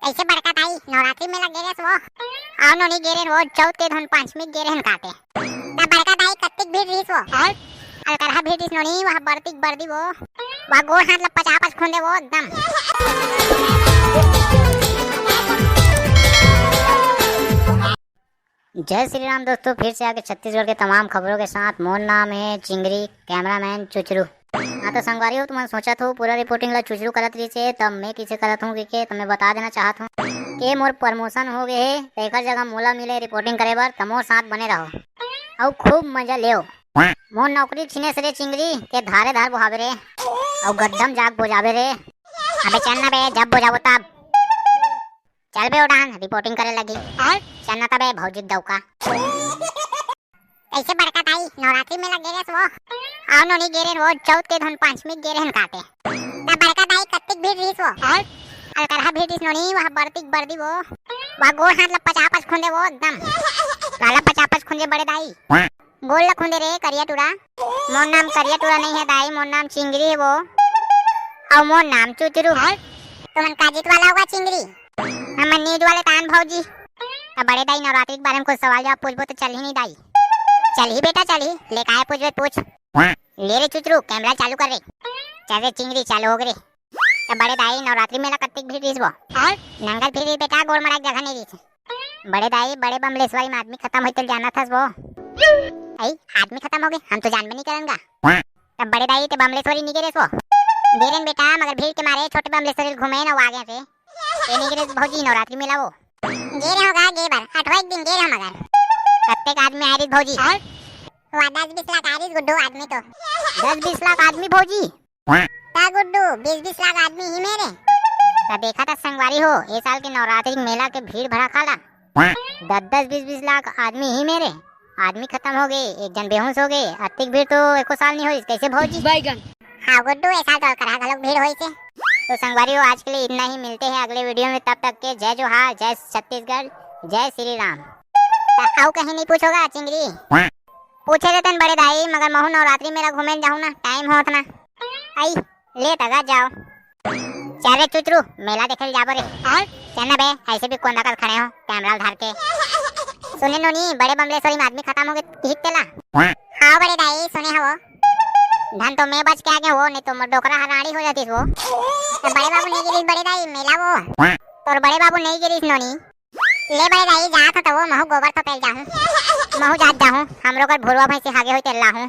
ऐसे बड़का ताई नवरात्रि में लगे रे वो आओ नोनी गेरे वो चौथ के धन पांचमी गेरे हन काटे ता बड़का ताई कत्तिक भीड़ रीस वो अलकरहा भीड़ रीस नोनी वह बर्तिक बर्दी वो वह गोड़ हाथ ल 50 खुंदे वो एकदम। जय श्री राम दोस्तों, फिर से आके छत्तीसगढ़ के तमाम खबरों के साथ। मोर नाम है चिंगरी, कैमरामैन चुचरू। हाँ तो संगवारी हो, तुम्हें सोचा था पूरा रिपोर्टिंग ला चुचरू करत रही से, तब मैं किसे करत हूँ कि तुम्हें बता देना चाहत हूँ कि मोर प्रमोशन हो गए है। तो एक जगह मोला मिले रिपोर्टिंग करे बर, तमोर साथ बने रहो और खूब मजा ले। मोर नौकरी छीने से रे चिंगरी के धारे धार बुहावे रे और गड्ढम जाग बुझावे रे। अबे चलना बे, जब बुझावो तब चल बे उड़ान, रिपोर्टिंग करे लगी। चलना तबे भौजी दौका ऐसे बड़का ताई नवरात्रि में लगे रे वो आओ नोनी गेरे वो चौथ के धन पांचमी गेरे हन काटे ता बड़का ताई कत्तिक भीड़ रीस वो अलकरहा भीड़ रीस नोनी वह बर्तिक बर्दी वो वह गोड़ हाथ ल 50 खुंदे वो एकदम। काला 50 खुंदे बड़े दाई गोड़ ल खुंदे रे करिया टूरा। मोर नाम करिया टूरा नहीं है दाई, मोर नाम चिंगरी है वो और मोर नाम चुचरू। तुमन काजित वाला होगा चिंगरी, हम नींद वाले तान भौजी। अब बड़े दाई नवरात्रि के बारे में कुछ सवाल जवाब पूछबो तो चल ही नहीं दाई। चल ही बेटा चल ही, ले काहे पूछबे पूछ। ले रे चुचरू, कैमरा चालू कर रे। चल रे चिंगरी चालू हो गए। अब बड़े दाई नवरात्रि में कत्तिक भीड़ रीस वो नंगल फिर बेटा गोड़ मराक जगह नहीं रीस। बड़े दाई बड़े बमलेश्वरी में आदमी खत्म होते जाना था वो। आई आदमी खत्म हो गए, हम तो जान में नहीं करेंगे। तब बड़े दाई ते बमलेश्वरी नहीं गिरे वो गेरन बेटा, मगर भीड़ के मारे छोटे बमलेश्वरी घूमे ना आगे से ये नहीं गिरे भौजी। नवरात्रि में वो गेरे होगा गे बार 8वां एक दिन गेरे हम मगर प्रत्येक आदमी आरिस भौजी। वो 10-20 लाख आरिस गुड्डू आदमी तो 10-20 लाख आदमी भौजी ता गुड्डू 20-20 लाख आदमी ही मेरे। ता देखा था संगवारी हो, इस साल के नवरात्रि मेला के भीड़ भरा खाला 10-10 20-20 लाख आदमी ही मेरे। आदमी खत्म हो गए, एक जन बेहोश हो गए। अतिक भीड़ तो एको साल नहीं हुई, कैसे भौजी बैगन। हाँ गुड्डू ऐसा तो करा गलत भीड़ हुई से। तो संगवारी हो आज के लिए इतना ही, मिलते हैं अगले वीडियो में। तब तक के जय जोहार, जय छत्तीसगढ़, जय श्री राम। आओ कहीं नहीं पूछोगा चिंगरी, पूछे रहते बड़े दाई, मगर महू नवरात्रि मेरा घूमे जाऊँ ना, टाइम हो ना आई ले तगा जाओ। चल रे चुचरू मेला देखे जाबो रे। चलना बे, ऐसे भी कोंदा कर खड़े हो कैमरा उधार के। सुने नोनी बड़े बमलेश्वरी में आदमी खत्म हो गए ठीक तेला। हाँ बड़े दाई सुने हो, धन तो मैं बच के आगे हो, नहीं तो डोकरा हराड़ी हो जाती वो। तो बड़े बाबू नहीं गिरीस बड़े दाई मेला वो तो बड़े बाबू नहीं गिरीस नोनी। ले बड़े दाई जात तो वो महू गोबर तो पेल जाहूं, महू जात जाहूं, हम लोग भुरवा भैंसी हागे होई तेल लाहूं।